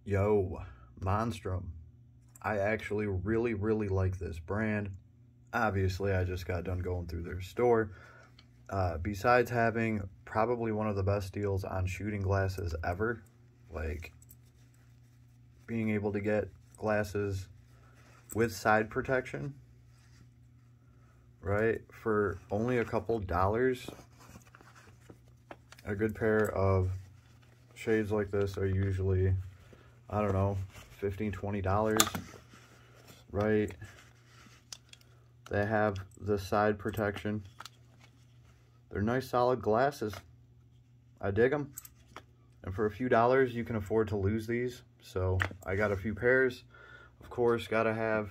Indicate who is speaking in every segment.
Speaker 1: Yo, Monstrum. I actually really like this brand. Obviously, I just got done going through their store. Besides having probably one of the best deals on shooting glasses ever, like being able to get glasses with side protection, right, for only a couple dollars. A good pair of shades like this are usually, I don't know, $15–20, right? They have the side protection. They're nice solid glasses. I dig them. And for a few dollars, you can afford to lose these. So I got a few pairs. Of course, gotta have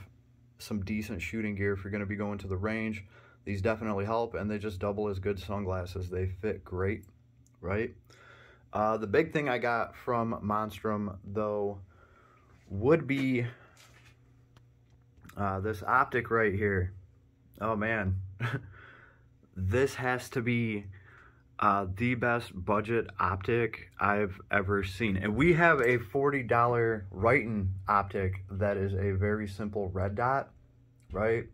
Speaker 1: some decent shooting gear if you're gonna be going to the range. These definitely help, and they just double as good sunglasses. They fit great, right? The big thing I got from Monstrum, though, would be this optic right here. Oh, man. This has to be the best budget optic I've ever seen. And we have a $40 Wrighton optic that is a very simple red dot, right?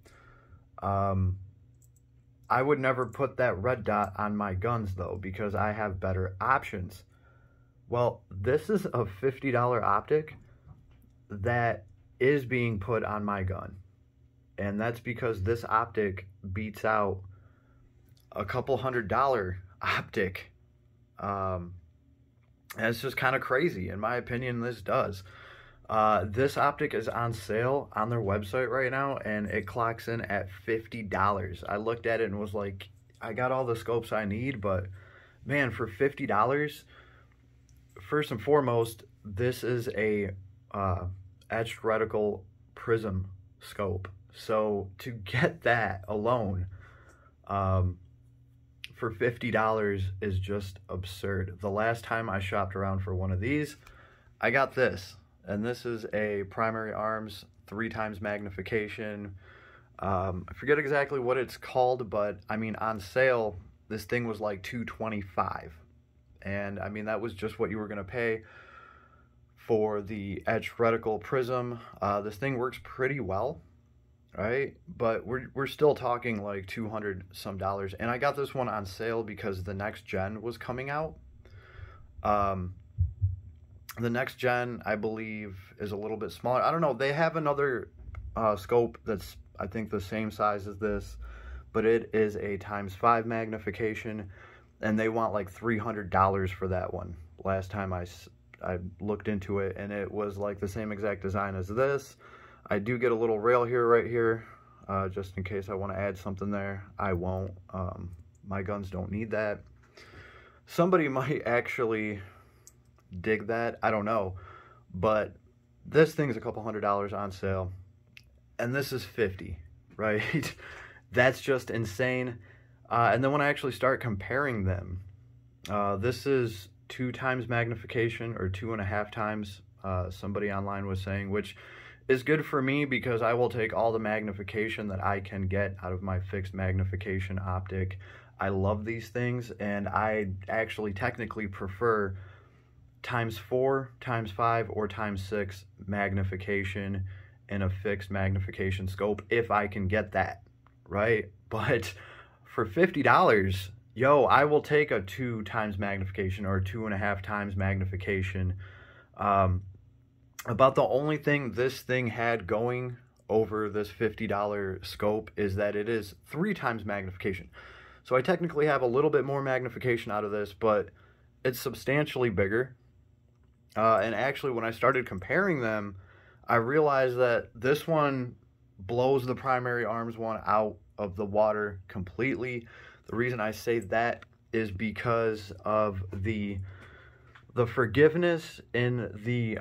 Speaker 1: I would never put that red dot on my guns, though, because I have better options. Well, this is a $50 optic that is being put on my gun. And that's because this optic beats out a couple $100 optic. And it's just kind of crazy. In my opinion, this does. This optic is on sale on their website right now, and it clocks in at $50. I looked at it and was like, I got all the scopes I need, but man, for $50, first and foremost, this is a etched reticle prism scope. So to get that alone for $50 is just absurd. The last time I shopped around for one of these, I got this. And this is a primary arms 3x magnification. I forget exactly what it's called, but I mean, on sale, this thing was like $225. And I mean, that was just what you were gonna pay for the etched reticle prism. This thing works pretty well, right? But we're still talking like $200 some. And I got this one on sale because the next gen was coming out. The next gen, I believe, is a little bit smaller. I don't know. They have another scope that's, I think, the same size as this, but it is a ×5 magnification, and they want like $300 for that one. Last time I looked into it, and it was like the same exact design as this. I do get a little rail here, right here, just in case I want to add something there. I won't. My guns don't need that. Somebody might actually dig that, I don't know, but this thing's a couple $100 on sale, and this is $50, right? That's just insane. And then when I actually start comparing them, this is 2x magnification, or 2.5 times, somebody online was saying, which is good for me because I will take all the magnification that I can get out of my fixed magnification optic. I love these things, and I actually technically prefer ×4, ×5, or ×6 magnification in a fixed magnification scope if I can get that, right? But for $50, yo, I will take a 2x magnification or 2.5x magnification. About the only thing this thing had going over this $50 scope is that it is 3x magnification. So I technically have a little bit more magnification out of this, but it's substantially bigger. And actually, when I started comparing them, I realized that this one blows the primary arms one out of the water completely. The reason I say that is because of the forgiveness in the,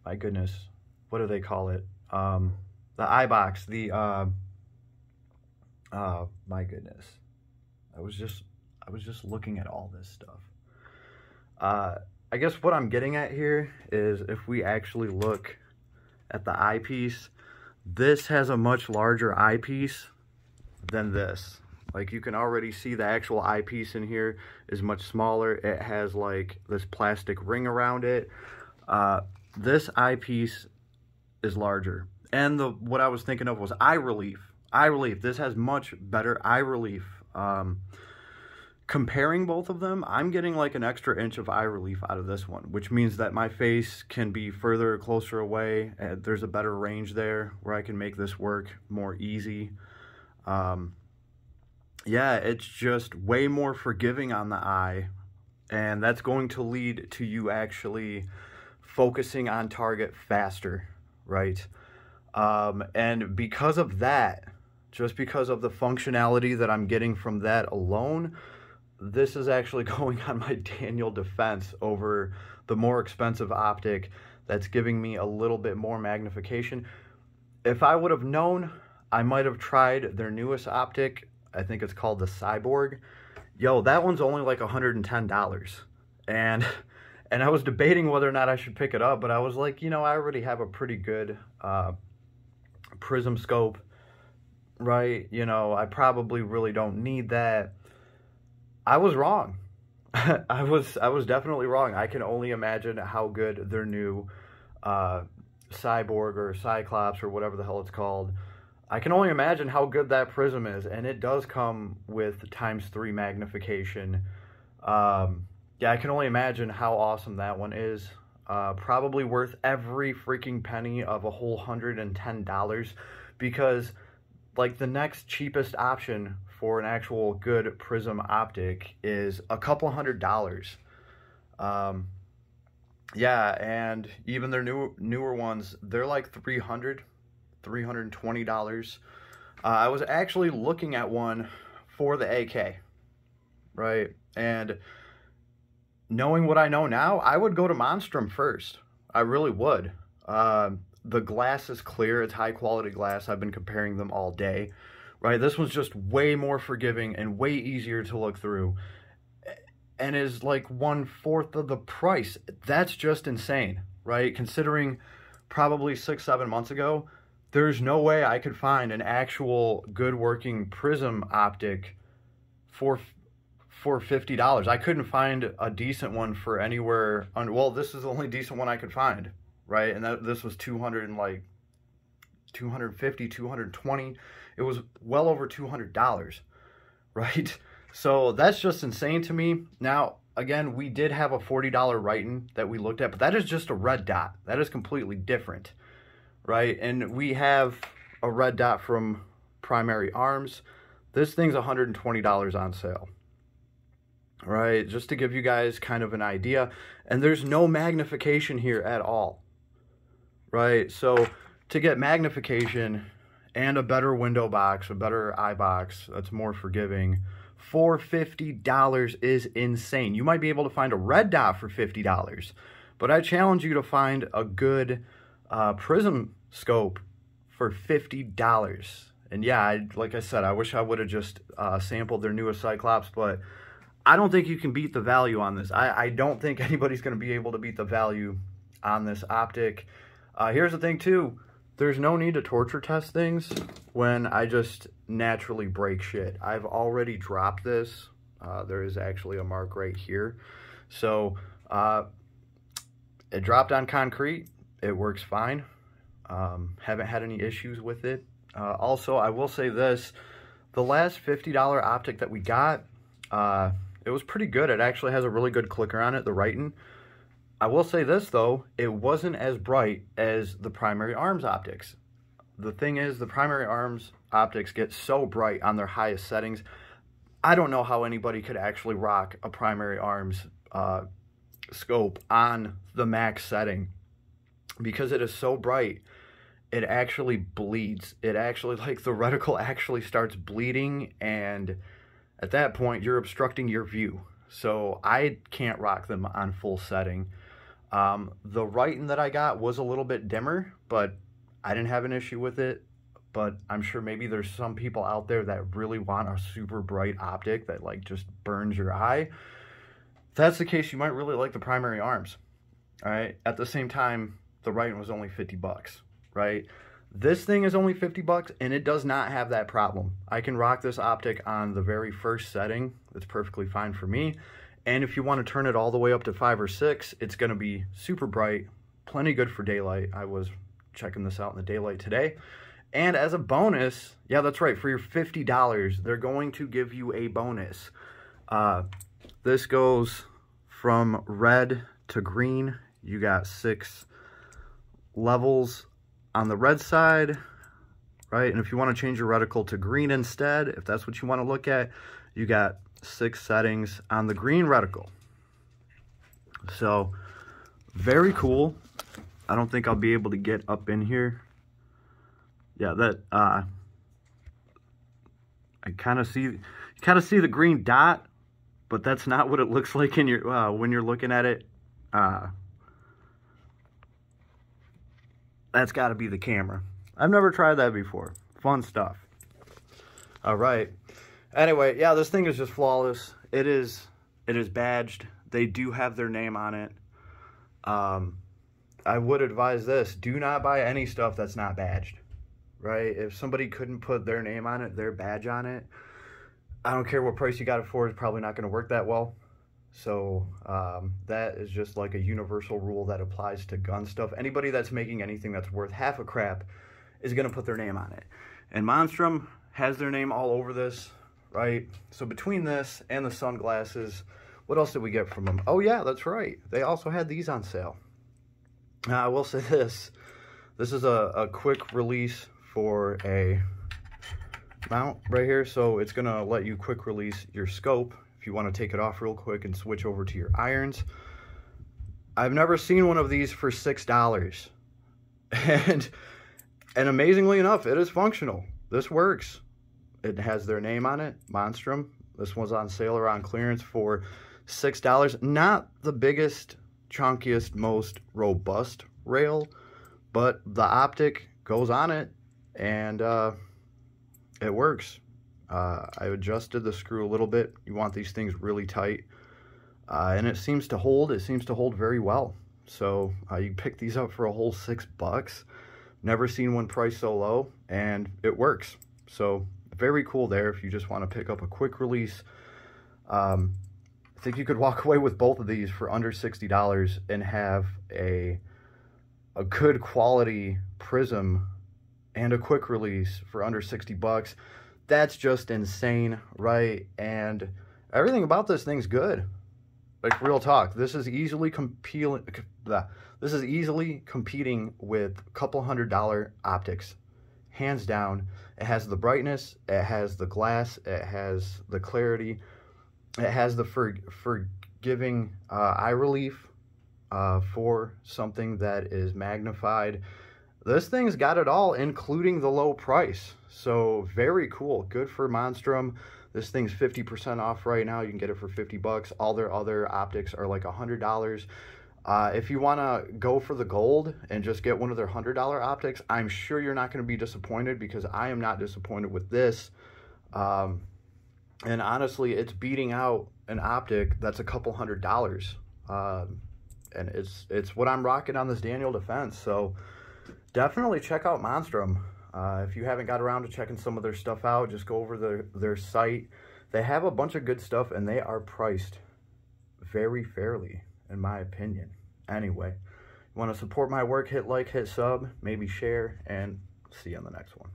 Speaker 1: my goodness, what do they call it? The eye box, my goodness. I was just looking at all this stuff. I guess what I'm getting at here is if we actually look at the eyepiece, this has a much larger eyepiece than this. Like, you can already see the actual eyepiece in here is much smaller. It has like this plastic ring around it. This eyepiece is larger. And what I was thinking of was eye relief. Eye relief. This has much better eye relief. Comparing both of them, I'm getting like an extra inch of eye relief out of this one, which means that my face can be further, closer away. There's a better range there where I can make this work more easy. Yeah, it's just way more forgiving on the eye, and that's going to lead to you actually focusing on target faster, right? And because of that, just because of the functionality that I'm getting from that alone, this is actually going on my Daniel defense over the more expensive optic that's giving me a little bit more magnification. If I would have known, I might have tried their newest optic. I think it's called the Cyborg. Yo, that one's only like $110. And I was debating whether or not I should pick it up, but I was like, you know, I already have a pretty good prism scope, right? You know, I probably really don't need that. I was wrong. I was definitely wrong. I can only imagine how good their new Cyborg or Cyclops or whatever the hell it's called. I can only imagine how good that prism is, and it does come with ×3 magnification. Yeah, I can only imagine how awesome that one is. Probably worth every freaking penny of a whole $110, because like the next cheapest option for an actual good prism optic is a couple $100. Yeah, and even their newer ones, they're like $320. I was actually looking at one for the AK, right? And knowing what I know now, I would go to Monstrum first. I really would. The glass is clear. It's high quality glass. I've been comparing them all day, right? This one's just way more forgiving and way easier to look through, and is like 1/4 of the price. That's just insane, right? Considering probably 6-7 months ago, there's no way I could find an actual good working prism optic for $50. I couldn't find a decent one for anywhere well, this is the only decent one I could find, right? And this was 250, 220. It was well over $200, right? So that's just insane to me. Now, again, we did have a $40 write-in that we looked at, but that is just a red dot. That is completely different, right? And we have a red dot from Primary Arms. This thing's $120 on sale, right? Just to give you guys kind of an idea. And there's no magnification here at all, right? So to get magnification and a better window box, a better eye box that's more forgiving for $50 is insane. You might be able to find a red dot for $50, but I challenge you to find a good prism scope for $50. And yeah, like I said, I wish I would have just sampled their newest Cyclops, but I don't think you can beat the value on this. I don't think anybody's going to be able to beat the value on this optic. Here's the thing too. There's no need to torture test things when I just naturally break shit. I've already dropped this. There is actually a mark right here. So it dropped on concrete. It works fine. Haven't had any issues with it. Also, I will say this. The last $50 optic that we got, it was pretty good. It actually has a really good clicker on it, the write-in. I will say this, though. It wasn't as bright as the Primary Arms optics. The thing is, the Primary Arms optics get so bright on their highest settings. I don't know how anybody could actually rock a Primary Arms scope on the max setting, because it is so bright. It actually bleeds. It actually, like, the reticle actually starts bleeding, and at that point, you're obstructing your view. So I can't rock them on full setting. The write-in that I got was a little bit dimmer, but I didn't have an issue with it. But I'm sure maybe there's some people out there that really want a super bright optic that like just burns your eye. If that's the case, you might really like the Primary Arms. All right. At the same time, the write-in was only $50, right? This thing is only $50, and it does not have that problem. I can rock this optic on the very first setting. That's perfectly fine for me. And if you want to turn it all the way up to 5 or 6, it's going to be super bright, plenty good for daylight. I was checking this out in the daylight today. And as a bonus, yeah, that's right, for your $50, they're going to give you a bonus. This goes from red to green. You got 6 levels on the red side, right? And if you want to change your reticle to green instead, if that's what you want to look at, you got 6 settings on the green reticle. So very cool. I don't think I'll be able to get up in here. Yeah, that I kind of see the green dot, but that's not what it looks like in your when you're looking at it. That's got to be the camera. I've never tried that before. Fun stuff. All right. Anyway, yeah, this thing is just flawless. It is badged. They do have their name on it. I would advise this. Do not buy any stuff that's not badged, right? If somebody couldn't put their name on it, their badge on it, I don't care what price you got it for, it's probably not going to work that well. So that is just like a universal rule that applies to gun stuff. Anybody that's making anything that's worth half a crap is going to put their name on it. And Monstrum has their name all over this, right? So between this and the sunglasses, what else did we get from them? Oh yeah, that's right. They also had these on sale. I will say this. This is a quick release for a mount right here. So it's going to let you quick release your scope if you want to take it off real quick and switch over to your irons. I've never seen one of these for $6. And amazingly enough, it is functional. This works. It has their name on it, Monstrum. This one's on sale or on clearance for $6. Not the biggest, chunkiest, most robust rail, but the optic goes on it, and it works. I adjusted the screw a little bit. You want these things really tight, and it seems to hold. It seems to hold very well. So you pick these up for a whole $6. Never seen one priced so low, and it works. So very cool there if you just want to pick up a quick release. I think you could walk away with both of these for under $60 and have a good quality prism and a quick release for under $60. That's just insane, right? And everything about this thing's good. Like, real talk. This is easily competing with a couple $100 optics, hands down. It has the brightness, it has the glass, it has the clarity, it has the forgiving eye relief for something that is magnified. This thing's got it all, including the low price. So very cool. Good for Monstrum. This thing's 50% off right now. You can get it for $50. All their other optics are like $100. If you want to go for the gold and just get one of their $100 optics, I'm sure you're not going to be disappointed, because I am not disappointed with this. And honestly, it's beating out an optic that's a couple $100. And it's what I'm rocking on this Daniel Defense. So definitely check out Monstrum. If you haven't got around to checking some of their stuff out, just go over their site. They have a bunch of good stuff, and they are priced very fairly, in my opinion. Anyway, you want to support my work, hit like, hit sub, maybe share, and see you on the next one.